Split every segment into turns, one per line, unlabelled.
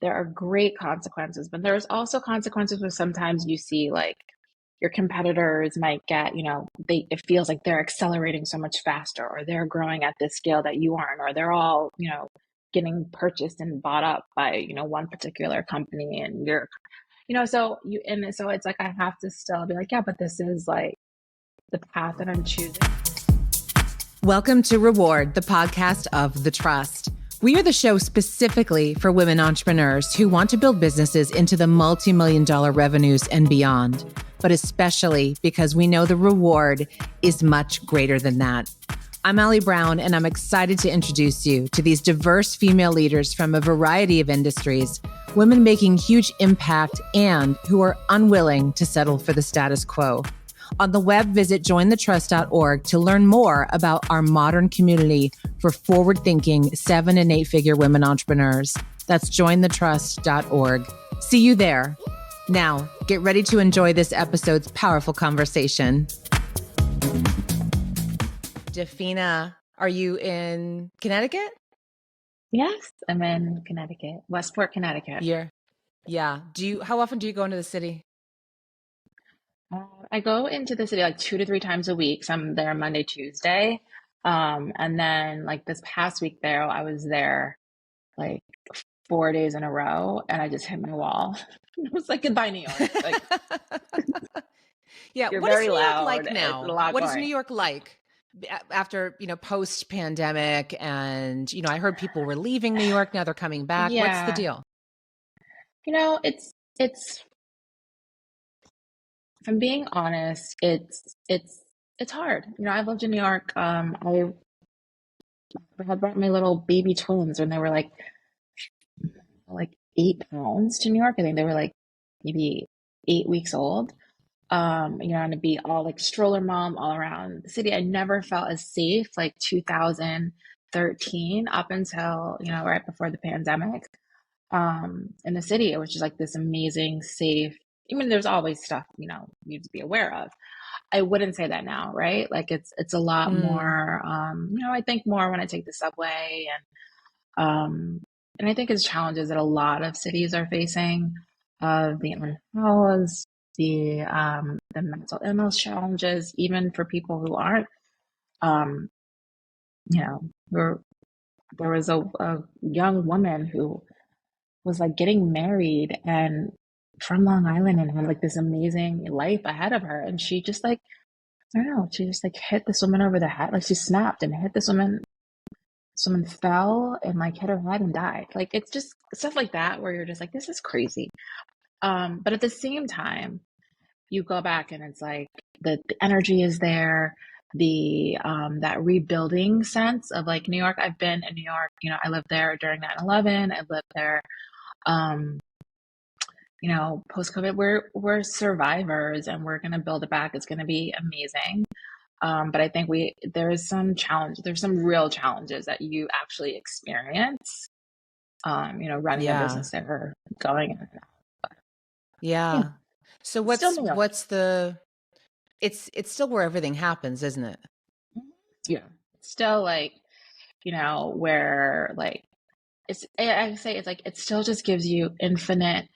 there are great consequences, but there's also consequences where sometimes you see like your competitors might get, it feels like they're accelerating so much faster, or they're growing at this scale that you aren't, or they're all, getting purchased and bought up by, one particular company, and so it's like I have to still be like, yeah, but this is like the path that I'm choosing.
Welcome to Reward, the podcast of The Trust. We are the show specifically for women entrepreneurs who want to build businesses into the multi-million-dollar revenues and beyond, but especially because we know the reward is much greater than that. I'm Allie Brown, and I'm excited to introduce you to these diverse female leaders from a variety of industries, women making huge impact and who are unwilling to settle for the status quo. On the web, visit jointhetrust.org to learn more about our modern community for forward-thinking 7- and 8-figure women entrepreneurs. That's jointhetrust.org. See you there. Now, get ready to enjoy this episode's powerful conversation. Dafina, are you in Connecticut?
Yes, I'm in Connecticut, Westport, Connecticut.
Yeah. How often do you go into the city?
I go into the city like 2 to 3 times a week. So I'm there Monday, Tuesday. And then like this past week there, I was there like 4 days in a row, and I just hit my wall. It was like, goodbye, New York. Like,
yeah.
you're
What is
very
New York
loud.
like
It's a
now?
lot
What is
going.
New York like after, post pandemic? And, I heard people were leaving New York. Now they're coming back. What's the
Yeah.
deal?
It's if I'm being honest, it's hard. I've lived in New York. I had brought my little baby twins when they were like 8 pounds to New York. I think they were like maybe 8 weeks old. And to be all like stroller mom all around the city. I never felt as safe like 2013 up until, right before the pandemic. In the city, it was just like this amazing, safe. Even there's always stuff, you need to be aware of. I wouldn't say that now, right? Like it's a lot more, I think more when I take the subway, and I think it's challenges that a lot of cities are facing of the unhoused, the mental illness challenges, even for people who aren't, um, you know, there was a young woman who was like getting married and from Long Island and had like this amazing life ahead of her. And she just like, I don't know, she just like hit this woman over the head. Like she snapped and hit this woman. Someone fell and like hit her head and died. Like it's just stuff like that where you're just like, this is crazy. But at the same time, you go back and it's like the energy is there, the that rebuilding sense of like New York. I've been in New York, I lived there during 9/11. I lived there um post COVID. We're survivors and we're gonna build it back. It's gonna be amazing. But I think there's some real challenges that you actually experience, running a
Yeah.
business there, going in and out. But,
Yeah. So
still New York.
it's still where everything happens, isn't it?
Yeah. Still like, where like, I say it's like, it still just gives you infinite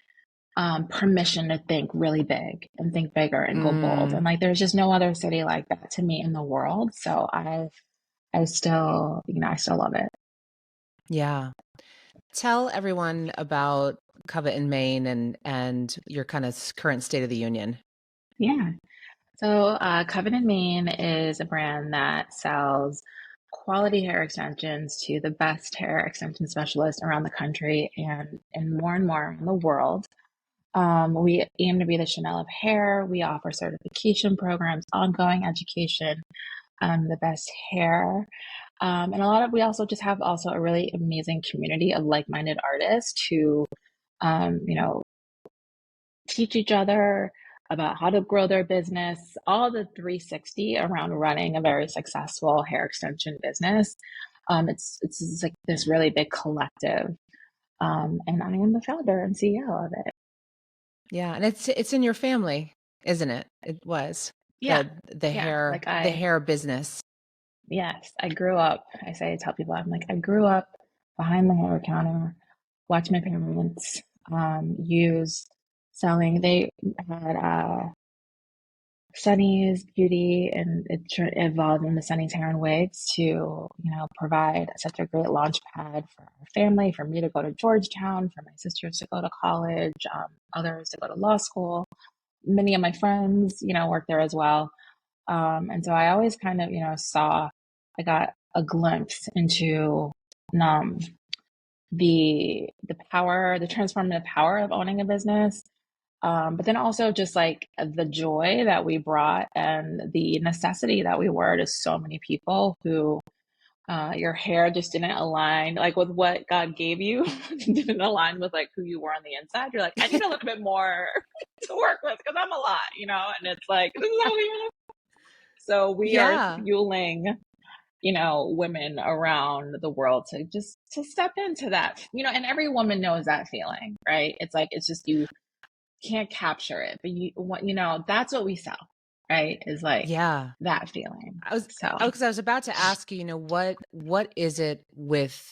permission to think really big and think bigger and go bold. And like, there's just no other city like that to me in the world. So I still, I still love it.
Yeah. Tell everyone about Covet Mane and your kind of current state of the union.
Yeah. So Covet Mane is a brand that sells quality hair extensions to the best hair extension specialists around the country and more around the world. We aim to be the Chanel of hair. We offer certification programs, ongoing education, the best hair. And we also just have also a really amazing community of like-minded artists who, you know, teach each other about how to grow their business, all the 360 around running a very successful hair extension business. It's like this really big collective. And I am the founder and CEO of it.
Yeah, and it's in your family, isn't it? It was
Yeah.
the
Yeah.
hair the hair business.
Yes, I grew up. I tell people, I'm like, I grew up behind the hair counter watched my parents use selling. They had Sunny's Beauty, and it evolved into Sunny's Hair and Wigs to, provide such a great launch pad for our family, for me to go to Georgetown, for my sisters to go to college, others to go to law school. Many of my friends, work there as well. And so I always kind of, I got a glimpse into um, the power, the transformative power of owning a business. But then also just like the joy that we brought and the necessity that we were to so many people who your hair just didn't align like with what God gave you, didn't align with like who you were on the inside. You're like, I need a little bit more to work with because I'm a lot, and it's like, this is how we are. So we are
Yeah.
fueling, women around the world to step into that, and every woman knows that feeling, right? It's like, it's just, you can't capture it, but that's what we sell, right? Is like
Yeah.
that feeling.
I was,
So
because I was about to ask you, what is it with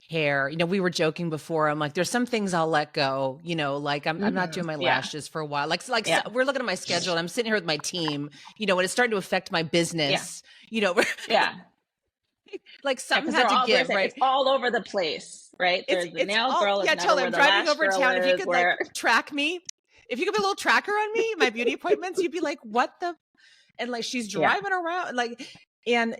hair? We were joking before. I'm like, there's some things I'll let go, like I'm not doing my
yeah,
lashes for a while. Like so
yeah,
we're looking at my schedule and I'm sitting here with my team, when it's starting to affect my
yeah,
business,
yeah,
like
yeah.
something
Because
had to
there's
give,
it's
right?
all over the place, right? There's the
It's
nail
all,
girl is
yeah,
never
totally.
where
I'm
the
driving
lash
over
girl
town. If you
is.
could like
Where
track me, if you could put a little tracker on me, my beauty appointments, you'd be like, what the, and like, she's
yeah,
driving around like, and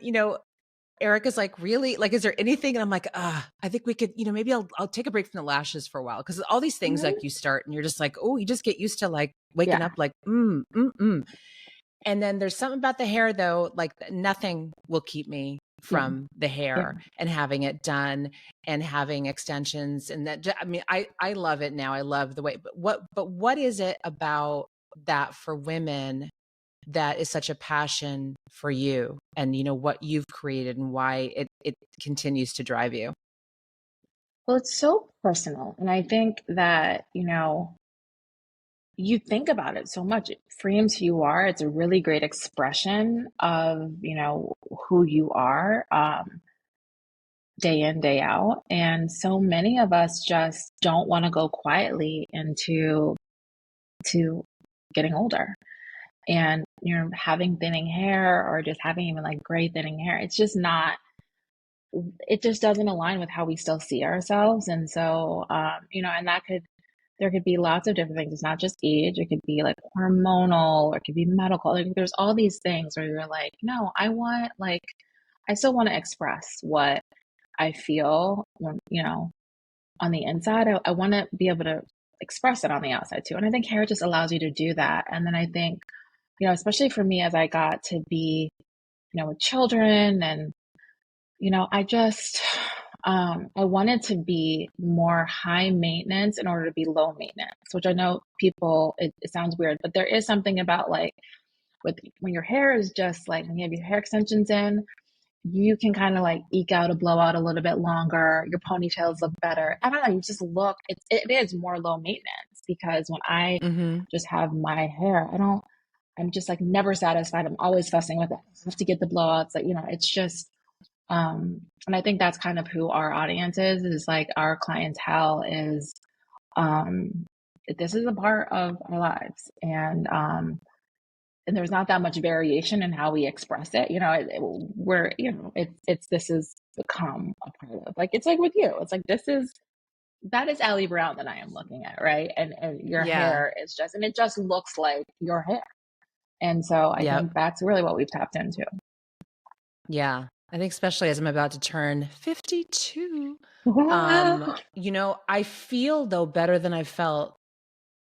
Erica's like, really? Like, is there anything? And I'm like, I think we could, maybe I'll take a break from the lashes for a while. Cause all these things like
hmm
you start and you're just like, oh, you just get used to like waking
yeah,
up like, And then there's something about the hair though, like nothing will keep me
yeah,
from the
yeah.
hair and having it done and having extensions. And I mean, I love it now. I love the way, but what is it about that for women that is such a passion for you, and what you've created and why it continues to drive you?
Well, it's so personal, and I think that you think about it so much. It frames who you are. It's a really great expression of who you are. Day in, day out. And so many of us just don't want to go quietly into to getting older. And having thinning hair or just having even like gray thinning hair, it's just not, it just doesn't align with how we still see ourselves. And so and there could be lots of different things. It's not just age, it could be like hormonal, or it could be medical. Like there's all these things where you're like, no, I still want to express what I feel when, on the inside. I want to be able to express it on the outside too. And I think hair just allows you to do that. And then I think, especially for me as I got to be, with children and, I just, I wanted to be more high maintenance in order to be low maintenance, which I know people, it sounds weird, but there is something about like when your hair is just like, when you have your hair extensions in, you can kind of like eke out a blowout a little bit longer. Your ponytails look better. I don't know. You just look, it is more low maintenance because when I
Mm-hmm.
just have my hair, I'm just like never satisfied. I'm always fussing with it. I have to get the blowouts. Like, it's just, and I think that's kind of who our audience is like our clientele is, um, this is a part of our lives. And there's not that much variation in how we express it. We're, this is become a part of, like, it's like with you, it's like, that is Allie Brown that I am looking at. Right. And your
Yeah.
hair is just, and it just looks like your hair. And so I
Yep.
think that's really what we've tapped into.
Yeah. I think especially as I'm about to turn 52,
Wow.
I feel though better than I felt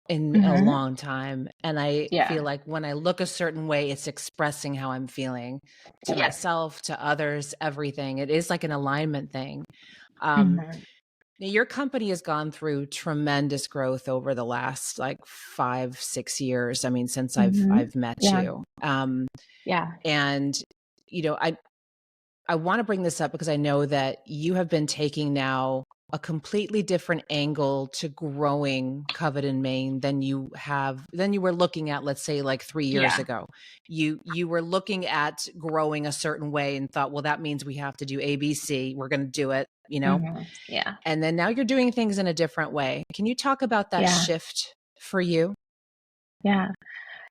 in a
hmm
long time. And I
Yeah.
feel like when I look a certain way, it's expressing how I'm feeling to
Yes.
myself, to others, everything. It is like an alignment thing. Um,
hmm
your company has gone through tremendous growth over the last like 5, 6 years. I mean, since
hmm
I've met
Yeah.
you.
Yeah.
And I want to bring this up because I know that you have been taking now a completely different angle to growing Covet in Maine than you were looking at, let's say, like 3 years
Yeah.
ago. You were looking at growing a certain way and thought, well, that means we have to do ABC. We're going to do it,
Yeah.
and then now you're doing things in a different way. Can you talk about that
Yeah.
shift for you?
Yeah.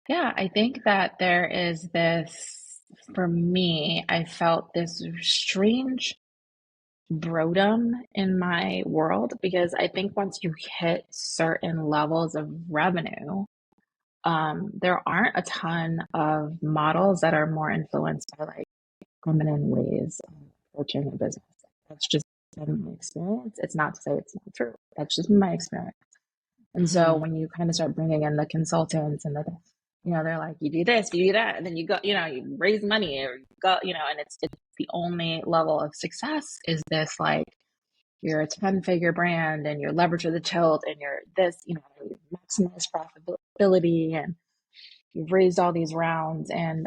Yeah. I think that there is this, for me, I felt this strange boredom in my world because I think once you hit certain levels of revenue, there aren't a ton of models that are more influenced by like feminine ways of approaching a business. That's just been my experience. It's not to say it's not true. That's just my experience. And so
Mm-hmm.
when you kind of start bringing in the consultants and they're like, you do this, you do that, and then you go, you raise money or you go, and it's the only level of success is this like you're a 10-figure brand and you're leverage of the tilt and you're this, you maximize profitability and you've raised all these rounds and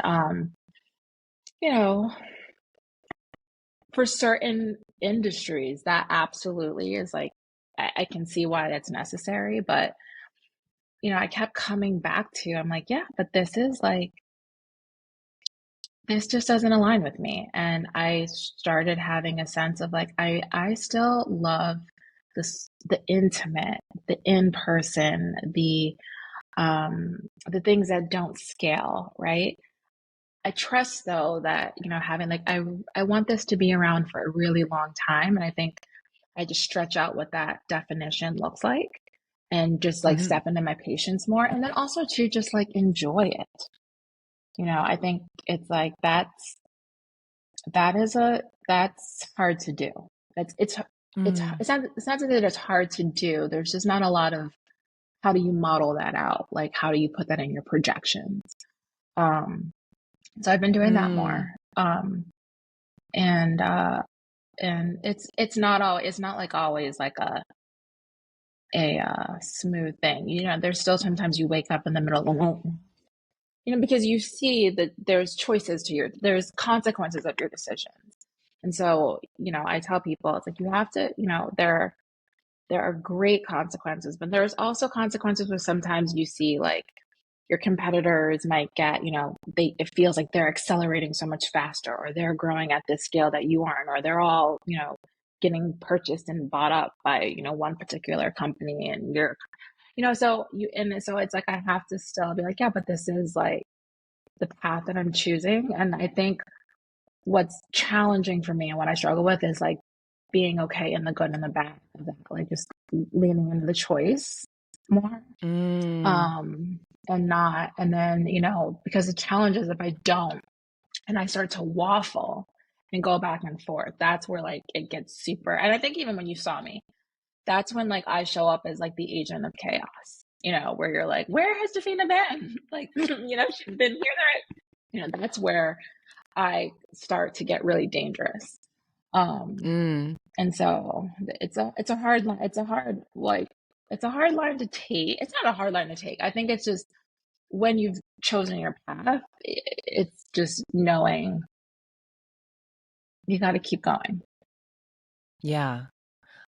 you know, for certain industries that absolutely is like I can see why that's necessary, but I kept coming back to, I'm like, yeah, but this just doesn't align with me. And I started having a sense of like, I still love this, the intimate, the in-person, the things that don't scale, right? I trust though that, having like, I want this to be around for a really long time. And I think I just stretch out what that definition looks like and just like
Mm-hmm.
step into my patience more. And then also to just like enjoy it. I think it's like that's hard to do. It's not that it's hard to do. There's just not a lot of how do you model that out? Like how do you put that in your projections? Um, so I've been doing that
Mm.
more. And it's not like always like a smooth thing. There's still sometimes you wake up in the middle of the night, because you see that there's consequences of your decisions. And so, I tell people it's like you have to, there are great consequences, but there's also consequences where sometimes you see like your competitors might get, it feels like they're accelerating so much faster or they're growing at this scale that you aren't, or they're all, getting purchased and bought up by, one particular company and you're, so it's like I have to still be like, yeah, but this is like the path that I'm choosing. And I think what's challenging for me and what I struggle with is like being okay in the good and the bad of that, like just leaning into the choice more.
Mm.
Um, and not, and then, because the challenge is if I don't and I start to waffle and go back and forth, that's where like it gets super. And I think even when you saw me, that's when like I show up as like the agent of chaos, where you're like, where has Dafina been? Like, she's been here, there. That's where I start to get really dangerous.
Mm.
And so it's a hard line. It's a hard line to take. It's not a hard line to take. I think it's just when you've chosen your path, it's just knowing you got to keep going.
Yeah.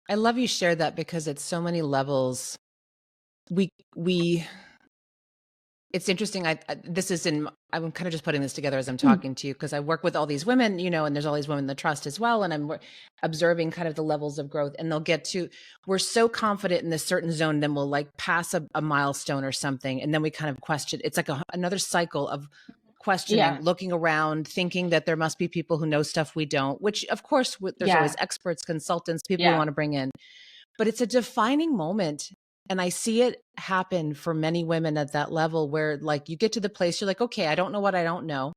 I love you shared that because it's so many levels. We it's interesting. I'm kind of just putting this together as I'm talking to you because I work with all these women, and there's all these women in the trust as well. And I'm observing kind of the levels of growth, and we're so confident in this certain zone, then we'll like pass a milestone or something. And then we kind of question. It's like another cycle of questioning,
Yeah.
looking around, thinking that there must be people who know stuff we don't, which of course there's
Yeah.
always experts, consultants, people we
Yeah.
want to bring in. But it's a defining moment. And I see it happen for many women at that level where like you get to the place you're like, okay, I don't know what I don't know.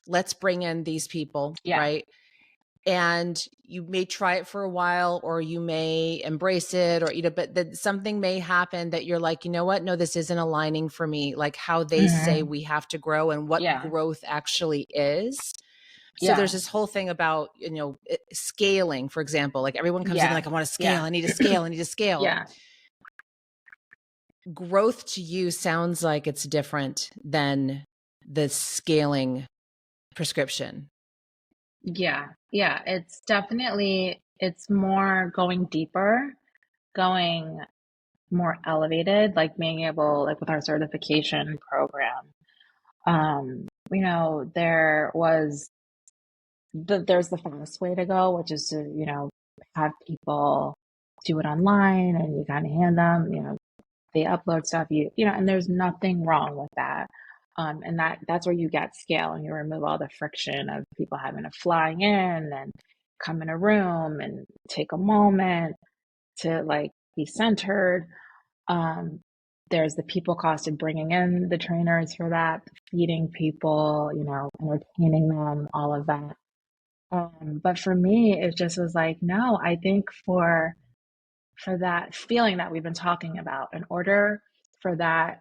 Let's bring in these people,
Yeah.
right? And you may try it for a while or you may embrace it or, but that something may happen that you're like, you know what? No, this isn't aligning for me. Like how they say
Mm-hmm.
we have to grow and what
Yeah.
growth actually is. So there's
Yeah.
this whole thing about, scaling, for example, like everyone comes in
Yeah.
like, I want to scale.
Yeah.
I need to scale. I need to scale.
Yeah.
Growth to you sounds like it's different than the scaling prescription.
Yeah. Yeah. It's definitely it's more going deeper, going more elevated, like being able, like with our certification program. There's the fast way to go, which is to, have people do it online and you kind of hand them, they upload stuff, and there's nothing wrong with that. And that's where you get scale and you remove all the friction of people having to fly in and come in a room and take a moment to like be centered. Um, there's the people cost of bringing in the trainers for that, feeding people, entertaining them, all of that. But for me, it just was like, no, I think for that feeling that we've been talking about, in order for that,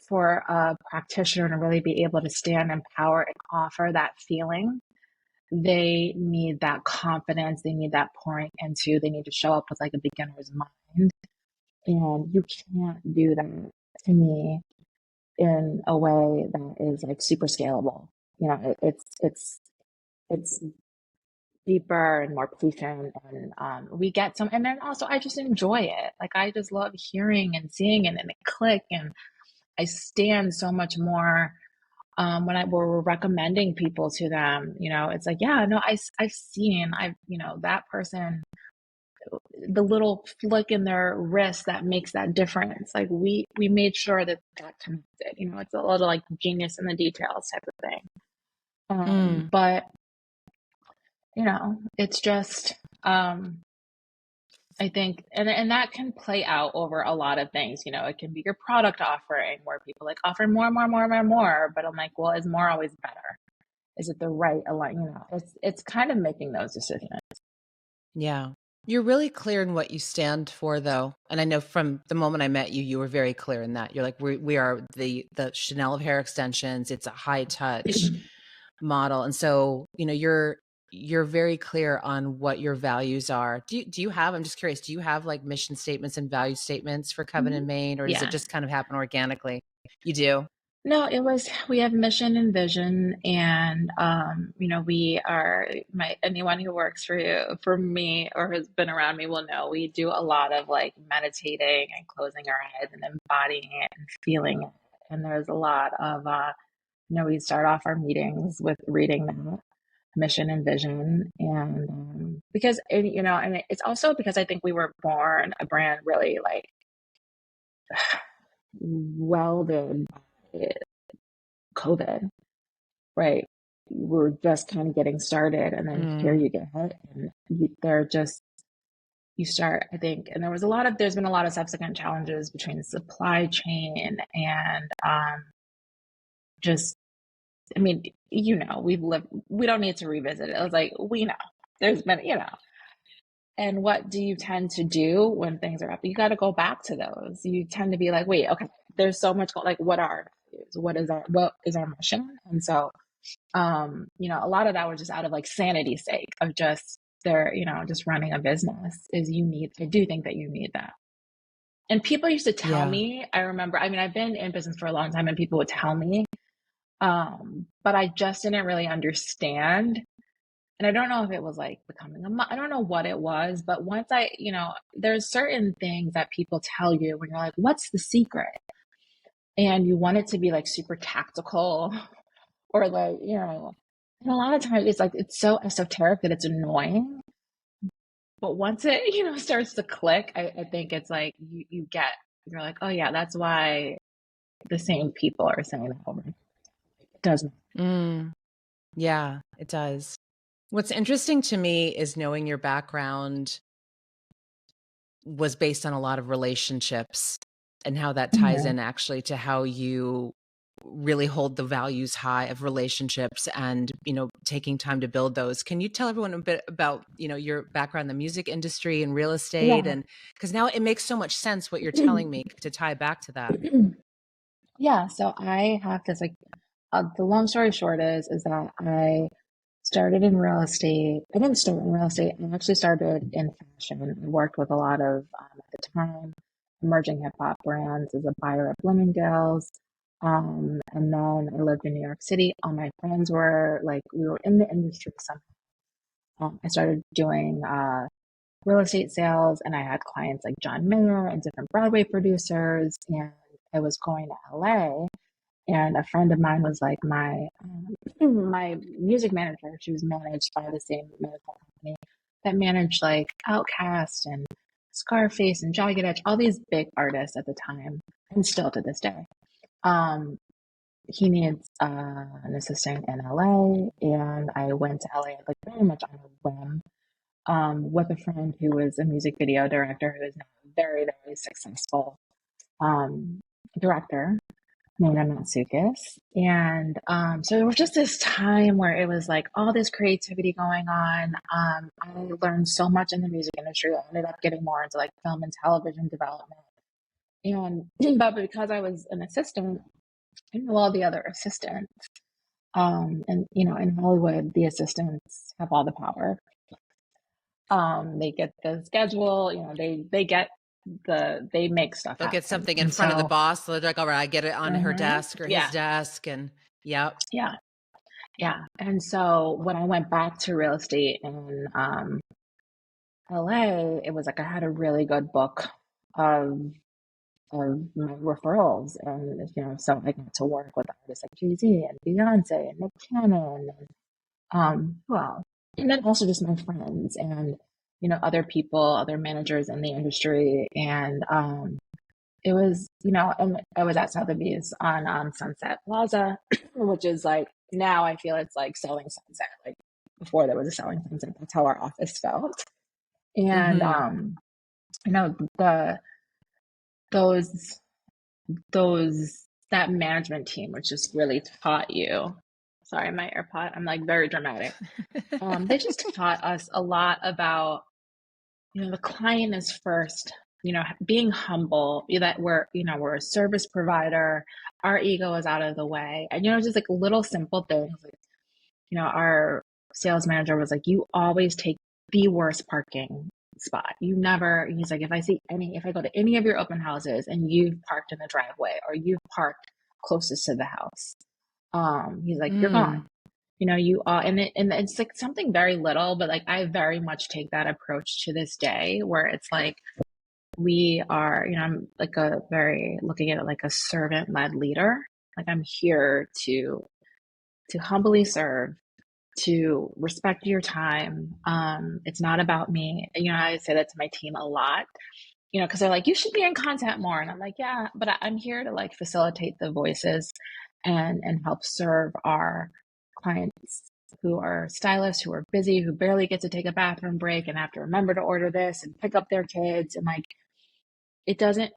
for a practitioner to really be able to stand in power and offer that feeling, they need that confidence. They need that pouring into, they need to show up with like a beginner's mind. And you can't do that to me in a way that is like super scalable. It's deeper and more patient, and we get some. And then also, I just enjoy it. Like I just love hearing and seeing it, and it click, and I stand so much more when we're recommending people to them. It's like, yeah, no, that person, the little flick in their wrist that makes that difference. Like we made sure that connected. It's a little like genius in the details type of thing.
Mm.
But it's just I think, and that can play out over a lot of things. It can be your product offering where people like offer more, more, more, more, more. But I'm like, well, is more always better? Is it the right align? It's kind of making those decisions.
Yeah. You're really clear in what you stand for, though. And I know from the moment I met you, you were very clear in that. You're like, we are the Chanel of hair extensions. It's a high touch model. And so, you're very clear on what your values are. Do you have, I'm just curious, do you have like mission statements and value statements for Covenant
Mhm.
Maine, or does it
Yeah.
just kind of happen organically? You do?
No, we have mission and vision, and we are anyone who works for me or has been around me will know we do a lot of like meditating and closing our eyes and embodying it and feeling it. And there's a lot of we start off our meetings with reading that mission and vision, and because and it's also because I think we were born a brand really like welded by COVID, right? We're just kind of getting started, and then here
Mm.
you get hit, and they're just you start, I think, and there's been a lot of subsequent challenges between the supply chain and just, I mean, we don't need to revisit it. I was like, we know there's been, and what do you tend to do when things are up? You got to go back to those. You tend to be like, wait, okay, there's so much, like, what are our values? What is our mission? And so, a lot of that was just out of like sanity's sake of just just running a business I do think that you need that. And people used to tell
Yeah.
me, I remember, I mean, I've been in business for a long time and people would tell me, but I just didn't really understand. And I don't know if it was like becoming I don't know what it was, but once there's certain things that people tell you when you're like, what's the secret? And you want it to be like super tactical or like, and a lot of times it's like, it's so esoteric that it's annoying. But once it, starts to click, I think it's like you're like, oh yeah, that's why the same people are saying that over. It doesn't.
Mm. Yeah, it does. What's interesting to me is knowing your background was based on a lot of relationships and how that ties
Mhm.
in actually to how you really hold the values high of relationships and, taking time to build those. Can you tell everyone a bit about, your background in the music industry and real estate?
Yeah.
And because now it makes so much sense what you're telling me to tie back to that.
Yeah. So I have this like, the long story short is that I started in real estate. I didn't start in real estate. I actually started in fashion. I worked with a lot of, at the time, emerging hip hop brands as a buyer at Bloomingdale's. And then I lived in New York City. All my friends were like, we were in the industry somehow. I started doing real estate sales, and I had clients like John Mayer and different Broadway producers. And I was going to LA, and a friend of mine was like my music manager. She was managed by the same management company that managed like Outkast and Scarface and Jagged Edge, all these big artists at the time, and still to this day. Um, he needs an assistant in LA, and I went to LA like very much on a whim, with a friend who was a music video director who is now a very, very successful um, director named Natsukis. And so it was just this time where it was like all this creativity going on. I learned so much in the music industry. I ended up getting more into like film and television development. And but because I was an assistant, I knew all the other assistants. And in Hollywood, the assistants have all the power. They get the schedule, they make stuff
They'll
happen.
get something in
And
front of the
so,
boss. They're like, all right, I get it on her
mhm,
desk or his
yeah,
desk. And yep.
yeah, yeah. And so when I went back to real estate in LA, it was like I had a really good book of my referrals, and so I got to work with artists like Jay-Z and Beyonce and Nick Cannon, and well, and then also just my friends and other people, other managers in the industry, and it was and I was at Sotheby's on Sunset Plaza, which is like now I feel it's like selling Sunset. Like before there was a selling Sunset, that's how our office felt. And
Mm-hmm.
the those those that management team, which just really taught you. Sorry, my AirPod. I'm like very dramatic. They just taught us a lot about the client is first. Being humble. That we're a service provider. Our ego is out of the way, and just like little simple things. Like, our sales manager was like, "You always take the worst parking spot. You never." He's like, if I go to any of your open houses and you've parked in the driveway or you've parked closest to the house, he's like, "You're
Mm.
gone." You all, and it's like something very little, but like I very much take that approach to this day, where it's like we are, I'm like a very looking at it like a servant led leader. Like I'm here to humbly serve, to respect your time. It's not about me. I say that to my team a lot, because they're like, you should be in content more. And I'm like, yeah, but I'm here to like facilitate the voices and help serve our clients who are stylists, who are busy, who barely get to take a bathroom break and have to remember to order this and pick up their kids. And like, it doesn't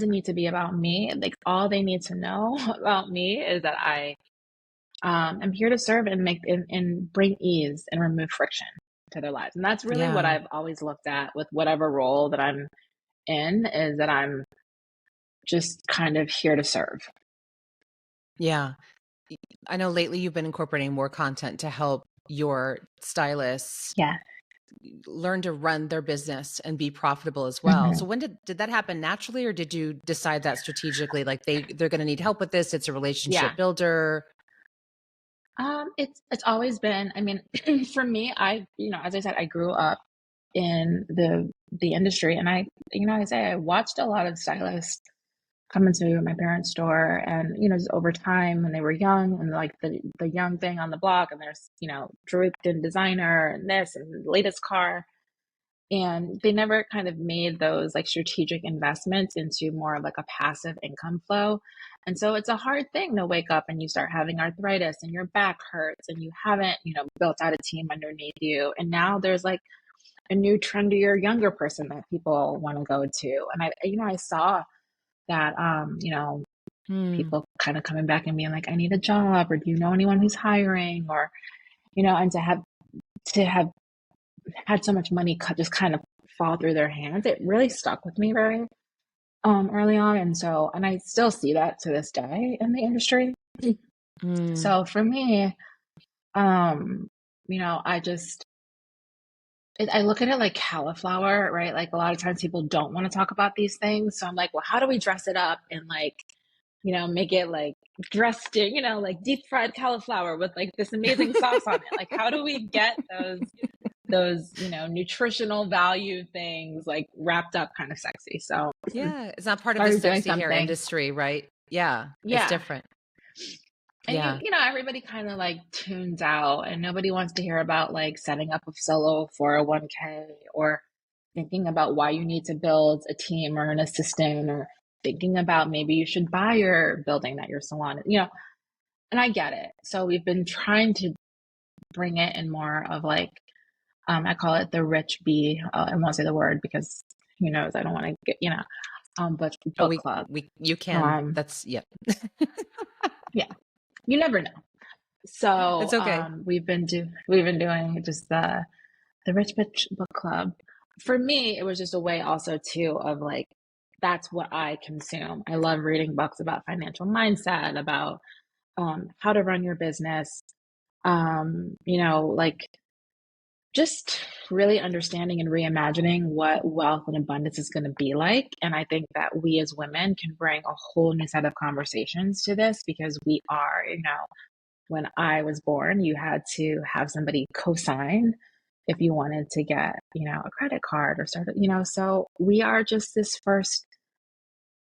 need to be about me. Like all they need to know about me is that I'm here to serve and and bring ease and remove friction to their lives. And that's really what
Yeah.
I've always looked at with whatever role that I'm in, is that I'm just kind of here to serve.
Yeah. I know lately you've been incorporating more content to help your stylists
Yeah.
learn to run their business and be profitable as well.
Mm-hmm.
So when did that happen naturally, or did you decide that strategically? Like they're going to need help with this. It's a
Yeah.
relationship builder.
It's always been, I mean, for me, as I said, I grew up in the industry, and I watched a lot of stylists come into my parents' store, and just over time when they were young and like the young thing on the block, and there's drooped in designer and this and the latest car, and they never kind of made those like strategic investments into more of like a passive income flow. And so it's a hard thing to wake up and you start having arthritis and your back hurts and you haven't built out a team underneath you, and now there's like a new trendier younger person that people want to go to. And I saw that
Hmm.
people kind of coming back and being like, I need a job, or do you know anyone who's hiring, or and to have had so much money just kind of fall through their hands, it really stuck with me very early on. And I still see that to this day in the industry.
Mm.
So for me, I just I look at it like cauliflower, right? Like a lot of times people don't want to talk about these things. So I'm like, well, how do we dress it up and like, make it like dressed in, like deep fried cauliflower with like this amazing sauce on it? Like, how do we get those, nutritional value things like wrapped up kind of sexy. So
Yeah, it's not part of the
always doing
sexy hair
something.
industry, right? Yeah, it's
Yeah.
different.
And
Yeah.
everybody kind of like tunes out and nobody wants to hear about like setting up a solo 401k or thinking about why you need to build a team or an assistant or thinking about maybe you should buy your building that your salon, and I get it. So we've been trying to bring it in more of like, I call it the rich bee. I won't say the word because who knows? I don't want to get, but
Oh,
book club.
you can.
Um,
That's, yeah.
yeah, you never know. So
It's okay.
we've been doing just the Rich Bitch Book Club. For me, it was just a way also too of like that's what I consume. I love reading books about financial mindset, about how to run your business, like just really understanding and reimagining what wealth and abundance is going to be like. And I think that we as women can bring a whole new set of conversations to this because we are, when I was born, you had to have somebody co-sign if you wanted to get, a credit card or start, so we are just this first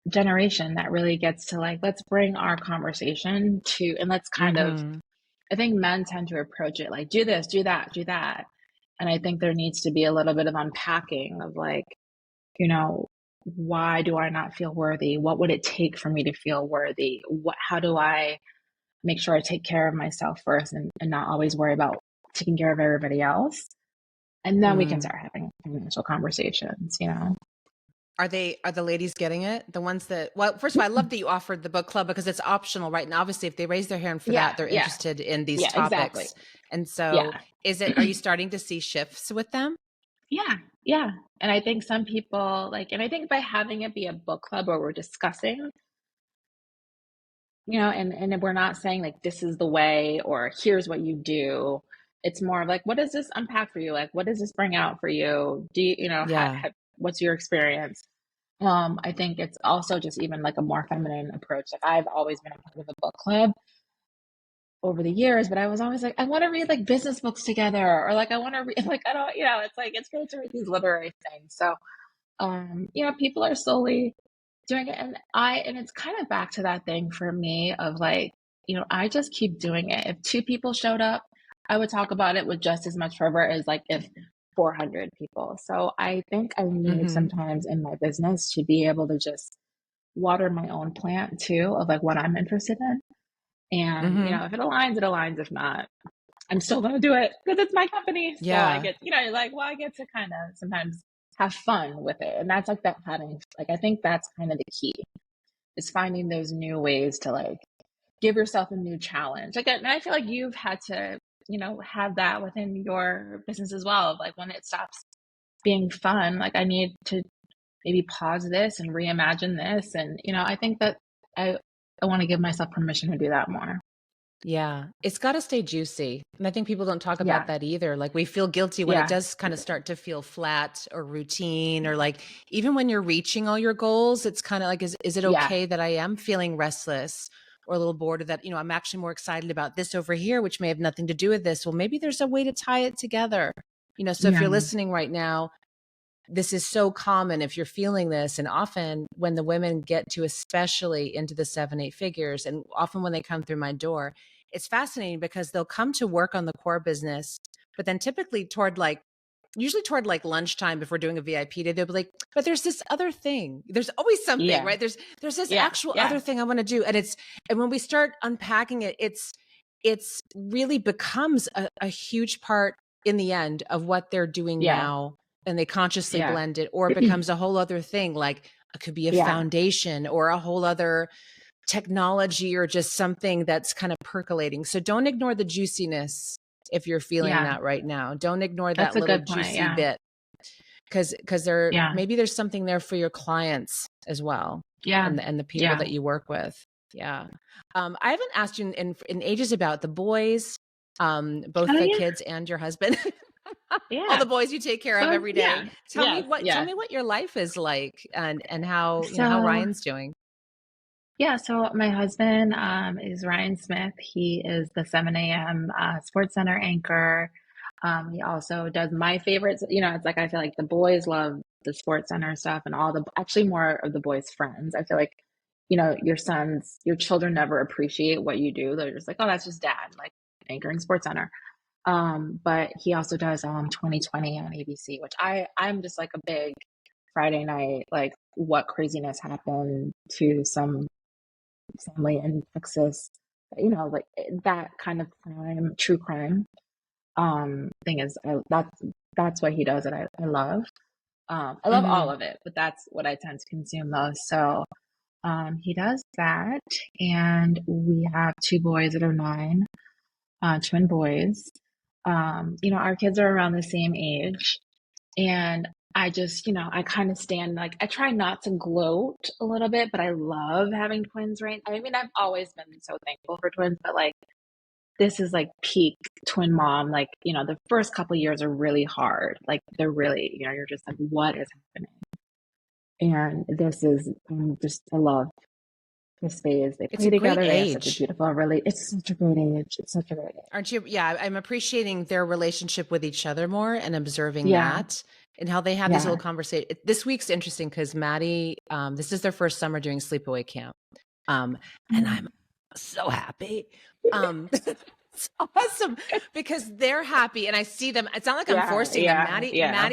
generation that really gets to like, let's bring our conversation to, and let's kind of,
Mm-hmm.
I think men tend to approach it like, do this, do that, do that. And I think there needs to be a little bit of unpacking of like, you know, why do I not feel worthy? What would it take for me to feel worthy? How do I make sure I take care of myself first and not always worry about taking care of everybody else? And then we can
Mm.
start having financial conversations.
Are the ladies getting it? The ones that, well, first of all, I love that you offered the book club because it's optional, right? And obviously if they raise their hand for
Yeah,
that, they're
yeah,
interested in these
yeah, exactly.
topics. And so
Yeah,
are you starting to see shifts with them?
yeah, yeah. And I think some people like, and I think by having it be a book club where we're discussing, and we're not saying like this is the way or here's what you do. It's more like, what does this unpack for you? Like, what does this bring out for you? Do you,
Yeah.
what's your experience? I think it's also just even like a more feminine approach. Like I've always been a part of a book club over the years, but I was always like, I want to read like business books together, or like I want to read like I don't, it's like it's great to read these literary things. So, people are slowly doing it, and it's kind of back to that thing for me of like, I just keep doing it. If two people showed up, I would talk about it with just as much fervor as like if 400 people. So I think I need
Mm-hmm.
sometimes in my business to be able to just water my own plant too of like what I'm interested in. And,
Mm-hmm.
if it aligns, it aligns. If not, I'm still going to do it because it's my company. So I
Yeah.
get, like, well, I get to kind of sometimes have fun with it. And that's like that having, like, I think that's kind of the key is finding those new ways to like give yourself a new challenge. Like, and I feel like you've had to, have that within your business as well. Like when it stops being fun, like I need to maybe pause this and reimagine this. And, I think that I, I want to give myself permission to do that more.
Yeah, it's got to stay juicy. And I think people don't talk about
Yeah.
that either. Like we feel guilty when it
Yeah.
does kind of start to feel flat or routine or like even when you're reaching all your goals, it's kind of like is it
Yeah.
okay that I am feeling restless or a little bored or that, I'm actually more excited about this over here which may have nothing to do with this. Well, maybe there's a way to tie it together. So if you're
Yeah.
listening right now, this is so common if you're feeling this. And often when the women get to, especially into the 7, 8 figures, and often when they come through my door, it's fascinating because they'll come to work on the core business, but then typically usually toward like lunchtime, if we're doing a VIP day, they'll be like, but there's this other thing. There's always something,
Yeah.
right? There's this
Yeah.
actual
Yeah.
other thing I want to do. And when we start unpacking it, it's really becomes a huge part in the end of what they're doing
Yeah.
now, and they consciously
Yeah.
blend it, or it becomes a whole other thing. Like it could be a
Yeah.
foundation or a whole other technology or just something that's kind of percolating. So don't ignore the juiciness if you're feeling
Yeah.
that right now. Don't ignore
That's
that
a
little
good point.
juicy
Yeah.
bit because
Yeah.
maybe there's something there for your clients as well,
Yeah.
and the people
Yeah.
that you work with. Yeah. I haven't asked you in ages about the boys, both
Oh
the
yeah.
kids and your husband. All
Yeah.
the boys you take care of
So
every day.
yeah.
Tell me
Yes.
what tell
Yeah.
me what your life is like, and how, how
So
Ryan's doing.
yeah. So my husband is Ryan Smith. He is the 7 a.m. Sports Center anchor. He also does my favorites. You know, it's like I feel like the boys love the Sports Center stuff and all the actually more of the boys' friends. I feel like, you know, your children never appreciate what you do. They're just like, oh, that's just dad, like anchoring Sports Center. But he also does 2020 on ABC, which I'm just like a big Friday night, like what craziness happened to some family in Texas, you know, like that kind of crime, true crime thing is that's what he does that I love. I love all
Mm-hmm.
of it, but that's what I tend to consume most. So he does that, and we have two boys that are 9, twin boys. You know, our kids are around the same age, and I just, you know, I kind of stand like I try not to gloat a little bit, but I love having twins, right? I mean, I've always been so thankful for twins, but like this is like peak twin mom. Like, you know, the first couple years are really hard. Like they're really, you know, you're just like, what is happening? And this is just I love this phase. They
It's
play
a great
together. They have such a
age.
beautiful really. It's such a great age. It's such a great age.
Aren't you? Yeah, I'm appreciating their relationship with each other more and observing
Yeah,
that and how they have these little
yeah,
conversations. This week's interesting because Maddie, this is their first summer doing sleepaway camp. Um, and I'm so happy. It's awesome because they're happy and I see them. It's not like I'm
yeah,
forcing them.
yeah, yeah,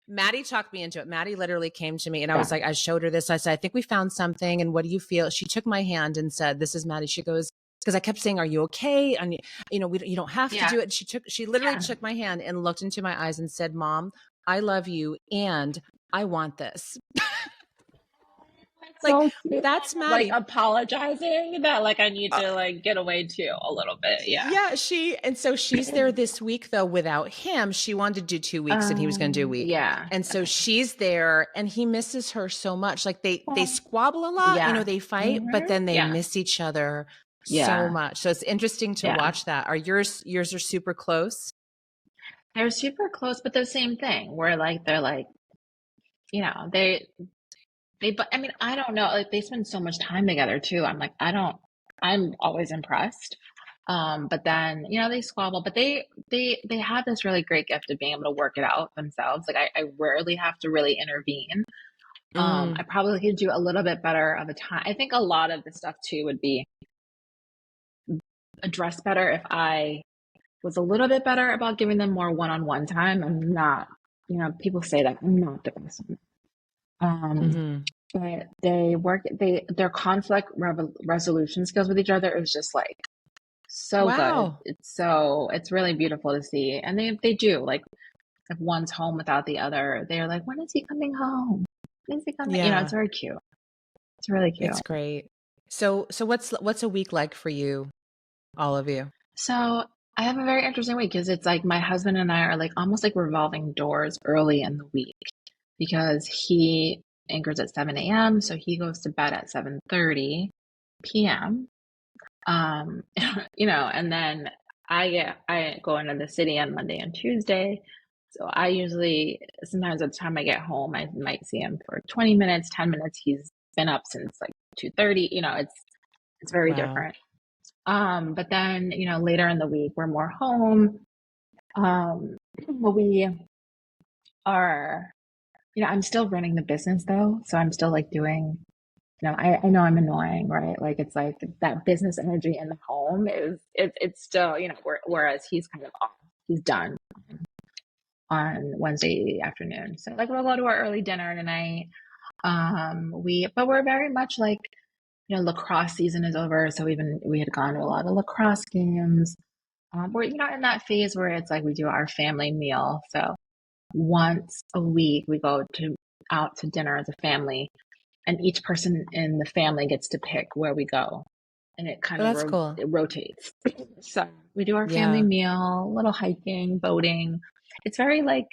Maddie talked me into it. Maddie literally came to me and I
yeah,
was like, I showed her this. I said, I think we found something. And what do you feel? She took my hand and said, this is Maddie. She goes, because I kept saying, are you okay? And you know, you don't have to
yeah,
do it. She literally
yeah.
took my hand and looked into my eyes and said, Mom, I love you. And I want this.
It's
Like,
so cute.
that's
Like
Maddie.
apologizing that like I need
Uh,
to like get away too a little bit. Yeah.
Yeah, and so she's there this week though without him. She wanted to do 2 weeks and he was going to do a week.
Yeah.
And so
Okay.
she's there and he misses her so much. Like they
Well,
squabble a lot, you know,
yeah.
they fight, but
Hmm.
then they
Yeah.
miss each other so
Yeah.
much. So it's interesting to
Yeah.
watch that. Are yours are super close?
They're super close, but the same thing where like they're like, you know, but I mean, I don't know, like they spend so much time together too. I'm like, I'm always impressed. But then, you know, they squabble, but they have this really great gift of being able to work it out themselves. Like I rarely have to really intervene. I
Mm,
probably could do a little bit better of a time. I think a lot of the stuff too would be addressed better if I was a little bit better about giving them more one-on-one time. I'm not, you know, people say that I'm not the best one. Um,
hmm.
but their conflict resolution skills with each other is just like so good.
Wow.
It's really beautiful to see. And they do like if one's home without the other, they're like, when is he coming home? When is he coming? You know, it's
Yeah,
very cute. It's really cute.
it's great. So what's a week like for you, all of you?
So I have a very interesting week because it's like my husband and I are like almost like revolving doors early in the week because he anchors at 7 a.m. So he goes to bed at 7:30 p.m. Um, you know, and then I go into the city on Monday and Tuesday. So I usually sometimes by the time I get home, I might see him for 20 minutes, 10 minutes. He's been up since like 2:30. You know, it's very
Wow.
different. But then, you know, later in the week, we're more home. We are, you know, I'm still running the business though. So I'm still like doing, you know, I know I'm annoying, right? Like it's like that business energy in the home it's still, you know, whereas he's kind of off, he's done on Wednesday afternoon. So like we'll go to our early dinner tonight. But we're very much like, you know, lacrosse season is over. So we had gone to a lot of lacrosse games. We're, you know, in that phase where it's like we do our family meal. So once a week we go to out to dinner as a family, and each person in the family gets to pick where we go, and it kind
Oh,
of
that's cool.
it rotates. So we do our family
Yeah.
meal, a little hiking, boating. It's very like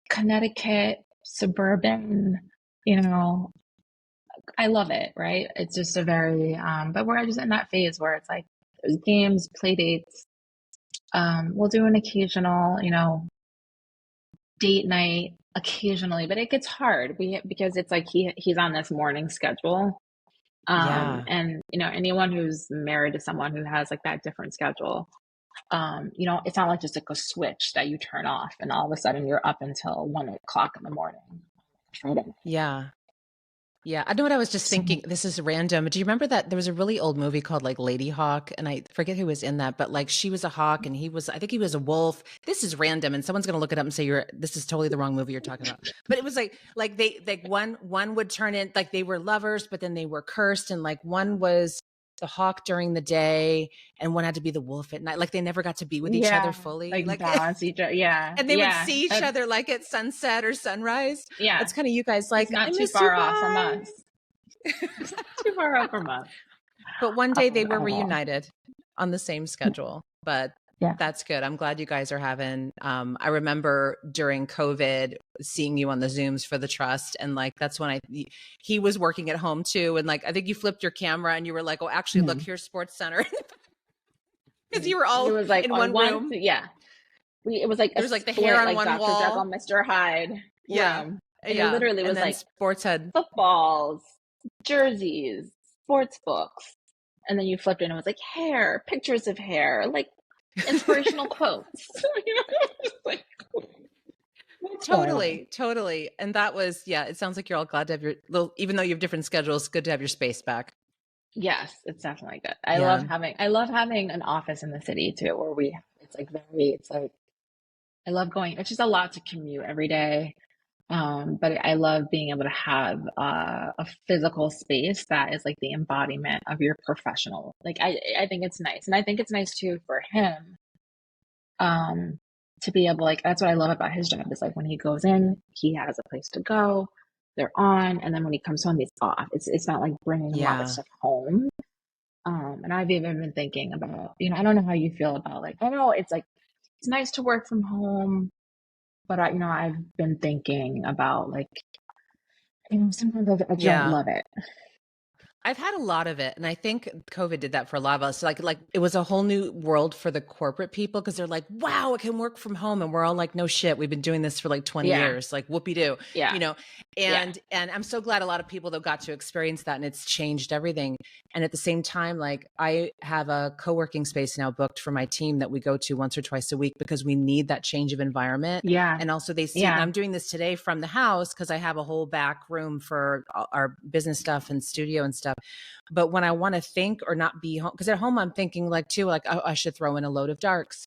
Connecticut suburban, you know. I love it, right? It's just a very but we're just in that phase where it's like there's games, play dates. We'll do an occasional, you know, date night occasionally, but it gets hard. Because it's like he's on this morning schedule.
Yeah.
And you know, anyone who's married to someone who has like that different schedule, You know, it's not like just like a switch that you turn off and all of a sudden you're up until 1 o'clock in the morning. Friday.
Yeah. Yeah, I know what I was just
So,
thinking. This is random. Do you remember that there was a really old movie called like Lady Hawk? And I forget who was in that, but like she was a hawk and he was, I think he was a wolf. This is random. And someone's going to look it up and say, this is totally the wrong movie you're talking about. But it was like one would turn in, like they were lovers, but then they were cursed. And like one was the hawk during the day and one had to be the wolf at night. Like they never got to be with each other
yeah,
fully.
like
Like,
balance each other. Yeah,
and they would
yeah,
see each other like at sunset or sunrise.
yeah.
That's kind of you guys
It's
like, I
not too
miss you.
far off from
Bye.
us. It's not too far off from us.
But one day they were
At all.
reunited on the same schedule. But
Yeah.
that's good. I'm glad you guys are having. I remember during COVID seeing you on the Zooms for the trust, and like that's when he was working at home too, and like I think you flipped your camera and you were like, "Oh, actually, look, here's Sports Center," because you were
It
all
was like
in
on
one
one,
room.
yeah. It was like
There
a
was like the hair
split,
on
like
one
Dr. Jekyll,
wall.
Mr. Hyde
Yeah,
room. And it
yeah,
literally
and
was
then
like
Sports had.
footballs, jerseys, sports books. And then you flipped it and it was like hair, pictures of hair, like inspirational quotes. You know, just like, what's going on?
Totally. And that was, yeah, it sounds like you're all glad to have your little, even though you have different schedules, good to have your space back.
Yes, it's definitely good.
Yeah.
I love having an office in the city too, where it's like, I love going, it's just a lot to commute every day. But I love being able to have a physical space that is like the embodiment of your professional. Like I think it's nice, and I think it's nice too for him um, to be able like that's what I love about his job is like when he goes in, he has a place to go. They're on, and then when he comes home, he's off. It's not like bringing a lot of
Yeah.
stuff home. And I've even been thinking about I don't know how you feel about like I know it's like it's nice to work from home, but I've been thinking about like sometimes I don't
Yeah.
love it.
I've had a lot of it. And I think COVID did that for a lot of us. Like it was a whole new world for the corporate people because they're like, wow, I can work from home. And we're all like, no shit. We've been doing this for like 20
Yeah,
years. Like whoopee doo,
yeah,
you know?
yeah,
And I'm so glad a lot of people though got to experience that and it's changed everything. And at the same time, like I have a co-working space now booked for my team that we go to once or twice a week because we need that change of environment.
yeah,
And also they see, and
yeah,
I'm doing this today from the house because I have a whole back room for our business stuff and studio and stuff. But when I want to think or not be home, because at home I'm thinking like too, like oh, I should throw in a load of darks.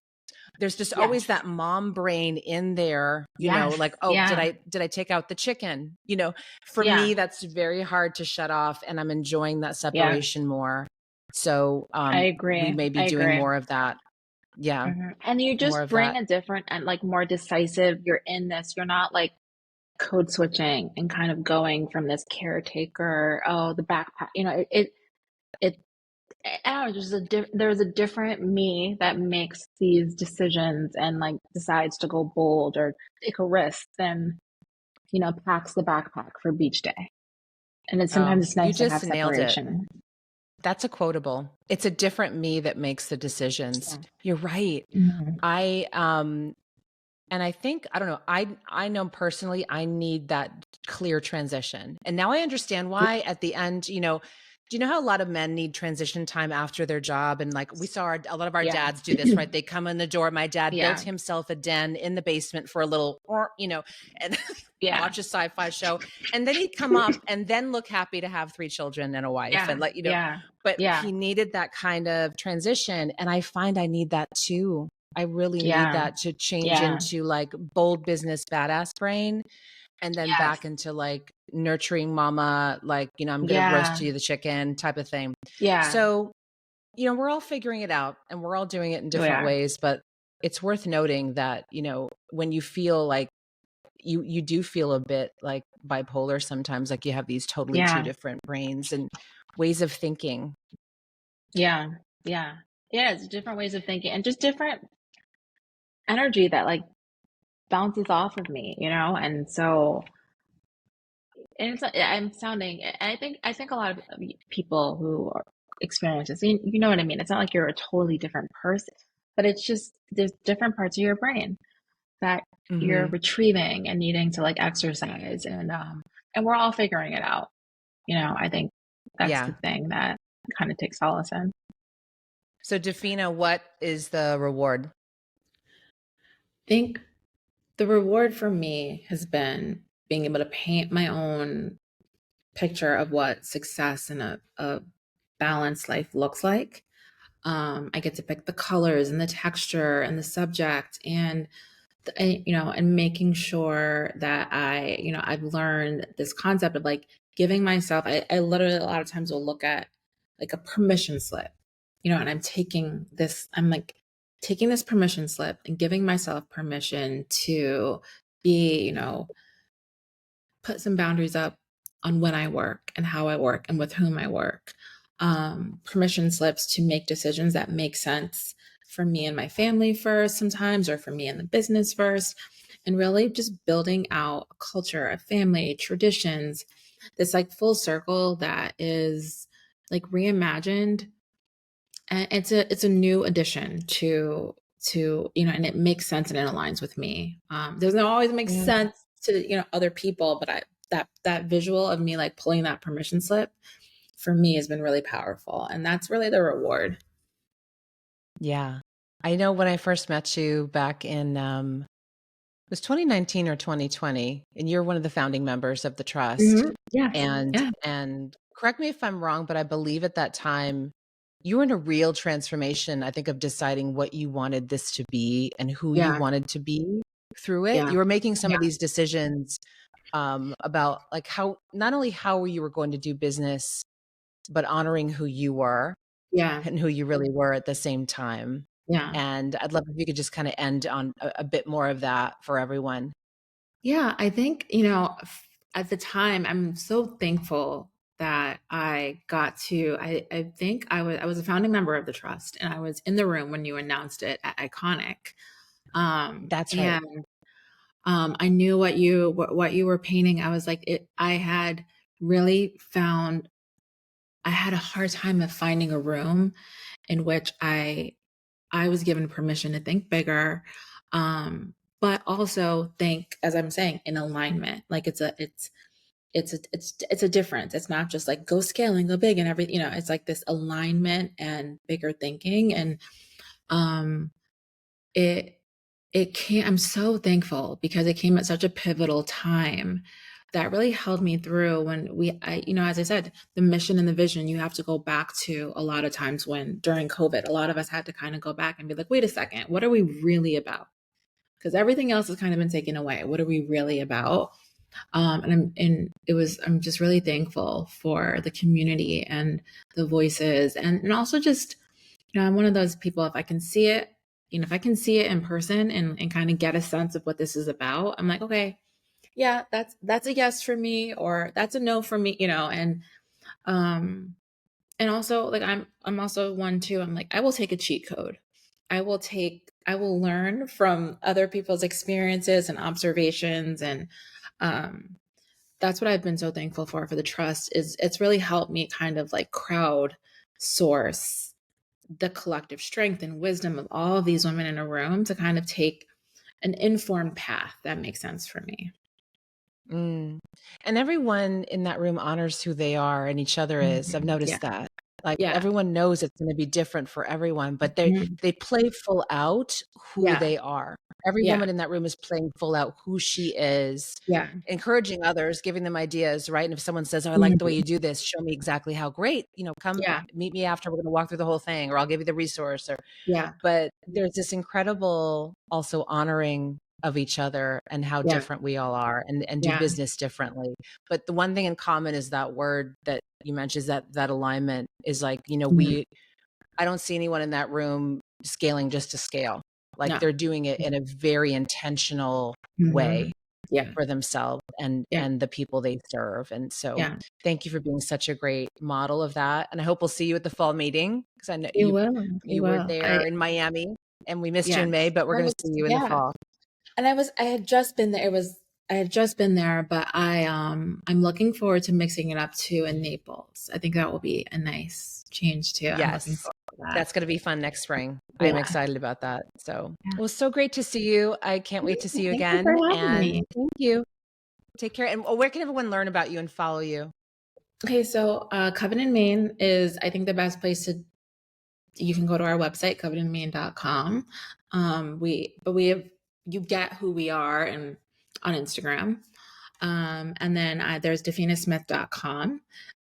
There's just always
yes,
that mom brain in there,
yes,
like, oh,
yeah,
did I take out the chicken? For
yeah,
me, that's very hard to shut off and I'm enjoying that
yeah.
separation more. So
I
we
agree.
may be
I
doing
agree.
more of that. Yeah,
And you
more
just
of
bring
that.
a different and like more decisive. You're in this. You're not like code switching and kind of going from this caretaker. Oh, the backpack. It I don't know, there's a different me that makes these decisions and like decides to go bold or take a risk than packs the backpack for beach day. And
Oh,
sometimes it's
you
nice to have
just nailed it.
separation.
That's a quotable. It's a different me that makes the decisions.
Yeah.
You're right.
Mhm.
I And I think, I don't know, I know personally I need that clear transition. And now I understand why at the end, do you know how a lot of men need transition time after their job? And like we saw a lot of our
Yeah.
dads do this, right? They come in the door. My dad built
Yeah.
himself a den in the basement for a little, and
Yeah.
watch a sci-fi show. And then he'd come up and then look happy to have 3 children and a wife
Yeah.
and
Yeah.
but
Yeah.
he needed that kind of transition. And I find I need that too. I really need
Yeah.
that to change
Yeah.
into like bold business badass brain and then
Yes.
back into like nurturing mama, like, I'm going to roast
Yeah.
you the chicken type of thing.
Yeah.
So, we're all figuring it out and we're all doing it in
We
different
are.
ways, but it's worth noting that, when you feel like you do feel a bit like bipolar sometimes, like you have these totally two
Yeah.
different brains and ways of thinking.
Yeah. Yeah. Yeah. It's different ways of thinking and just different energy that like bounces off of me, and so I'm sounding. I think a lot of people who experience this, you know what I mean. It's not like you're a totally different person, but it's just there's different parts of your brain that you're
Mm-hmm.
retrieving and needing to like exercise, and we're all figuring it out. I think that's
Yeah.
the thing that kind of takes solace in.
So Dafina, what is the reward?
I think the reward for me has been being able to paint my own picture of what success in a balanced life looks like. I get to pick the colors and the texture and the subject and and making sure that I've learned this concept of like giving myself, I literally a lot of times will look at like a permission slip, and I'm like taking this permission slip and giving myself permission to be, put some boundaries up on when I work and how I work and with whom I work. Permission slips to make decisions that make sense for me and my family first, sometimes, or for me and the business first. And really just building out a culture, a family, traditions, this like full circle that is like reimagined, and it's a new addition to and it makes sense and it aligns with me. Doesn't always make
Yeah.
sense to other people, but I that visual of me like pulling that permission slip for me has been really powerful, and that's really the reward.
Yeah. I know when I first met you back in it was 2019 or 2020, and you're one of the founding members of the trust.
Yeah,
And
yeah,
correct me if I'm wrong, but I believe at that time you were in a real transformation, I think, of deciding what you wanted this to be and who you
yeah,
wanted to be through it.
yeah,
You were making some
yeah,
of these decisions about like how not only how you were going to do business, but honoring who you were
yeah,
and who you really were at the same time.
yeah.
And I'd love if you could just kind of end on a bit more of that for everyone.
Yeah, I think, at the time, I'm so thankful that I got to, I think I was a founding member of the trust, and I was in the room when you announced it at Iconic.
That's right.
And I knew what you were painting. I was like, I had really found, I had a hard time of finding a room in which I was given permission to think bigger, but also think, as I'm saying, in alignment. Like it's a difference. It's not just like go scale and go big and everything. It's like this alignment and bigger thinking. And um, it it came. I'm so thankful because it came at such a pivotal time that really held me through when as I said, the mission and the vision, you have to go back to a lot of times when during COVID, a lot of us had to kind of go back and be like, wait a second, what are we really about? Because everything else has kind of been taken away. What are we really about? I'm just really thankful for the community and the voices, and also just, I'm one of those people, if I can see it, if I can see it in person and kind of get a sense of what this is about, I'm like, okay, yeah, that's a yes for me, or that's a no for me, um and also like I'm also one too, I'm like, I will take a cheat code. I will learn from other people's experiences and observations, and um that's what I've been so thankful for the trust, is it's really helped me kind of like crowd source the collective strength and wisdom of all of these women in a room to kind of take an informed path that makes sense for me.
Mm. And everyone in that room honors who they are and each other is. I've
Yeah.
noticed that. Like
Yeah.
everyone knows it's going to be different for everyone, but
Mhm.
they play full out who
Yeah.
they are. Every
Yeah.
woman in that room is playing full out who she is,
Yeah.
encouraging others, giving them ideas, right? And if someone says, "Oh, I like the way
Mhm.
you do this, show me exactly how great," come
Yeah.
meet me after. We're going to walk through the whole thing, or I'll give you the resource, or
Yeah.
but there's this incredible also honoring of each other and how
Yeah.
different we all are and do
Yeah.
business differently. But the one thing in common is that word that you mentioned, is that alignment is like,
Mhm.
I don't see anyone in that room scaling just to scale. Like
No.
they're doing it in a very intentional
Mhm.
way
Yeah.
for themselves
Yeah.
and the people they serve. And so
Yeah.
thank you for being such a great model of that. And I hope we'll see you at the fall meeting, because I know
You will. You
you were
will.
there in Miami and we missed you
Yes.
in May, but we're
I
going
was
to see you in the
Yeah.
fall.
And I had just been there. I had just been there, but I'm looking forward to mixing it up too in Naples. I think that will be a nice change too. I'm looking
Yes.
forward to that.
That's going to be fun next spring. I'm
Yeah.
excited about that. So
Yeah.
it was so great to see you. I can't wait to see you
Thank you for
again.
having
And
me.
thank you. Take care. And where can everyone learn about you and follow you?
Okay, so Covenant, Maine is, I think, the best place you can go to our website, covetandmane.com. We have, you get who we are and on Instagram. And then there's dafinasmith.com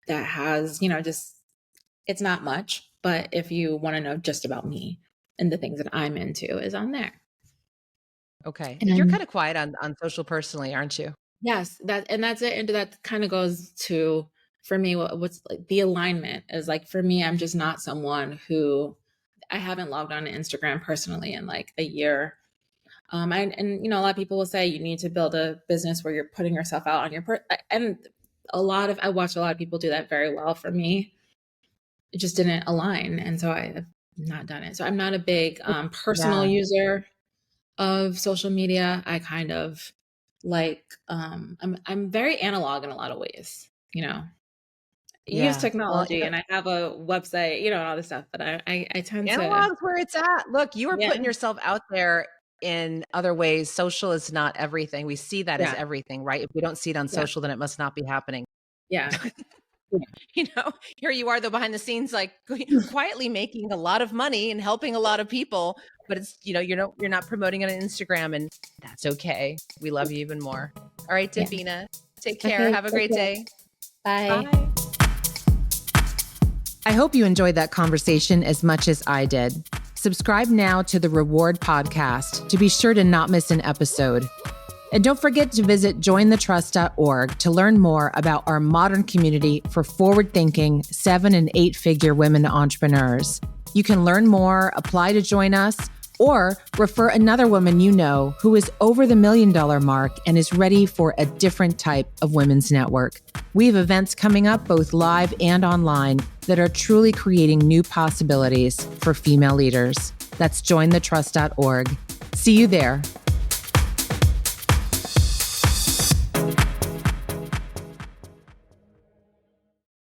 that has, just, it's not much, but if you want to know just about me and the things that I'm into is on there.
Okay.
And
You're
then,
kind of quiet on social personally, aren't you?
yes, that's it. And that kind of goes to, for me, what's like the alignment is like, for me, I'm just not someone who, I haven't logged on to Instagram personally in like a year. And a lot of people will say you need to build a business where you're putting yourself out on and I watch a lot of people do that very well. For me, it just didn't align. And so I have not done it. So I'm not a big personal
Yeah.
user of social media. I kind of like, I'm very analog in a lot of ways, use
Yeah. Well,
technology and I have a website, and all this stuff, but I tend to,
analog's where it's at. Look, you are
yeah,
putting yourself out there in other ways. Social is not everything. We see that as
yeah,
everything, right? If we don't see it on
yeah,
social, then it must not be happening.
yeah,
Here you are though behind the scenes, like quietly making a lot of money and helping a lot of people, but it's, you're not promoting it on Instagram, and that's okay. We love you even more. All right,
yeah.
Dafina, take care.
Okay,
Have a great
okay.
day.
Bye.
Bye. I hope you enjoyed that conversation as much as I did. Subscribe now to the Reward Podcast to be sure to not miss an episode. And don't forget to visit jointhetrust.org to learn more about our modern community for forward-thinking 7- and 8-figure women entrepreneurs. You can learn more, apply to join us, or refer another woman you know who is over the $1 million mark and is ready for a different type of women's network. We have events coming up both live and online that are truly creating new possibilities for female leaders. That's jointhetrust.org. See you there.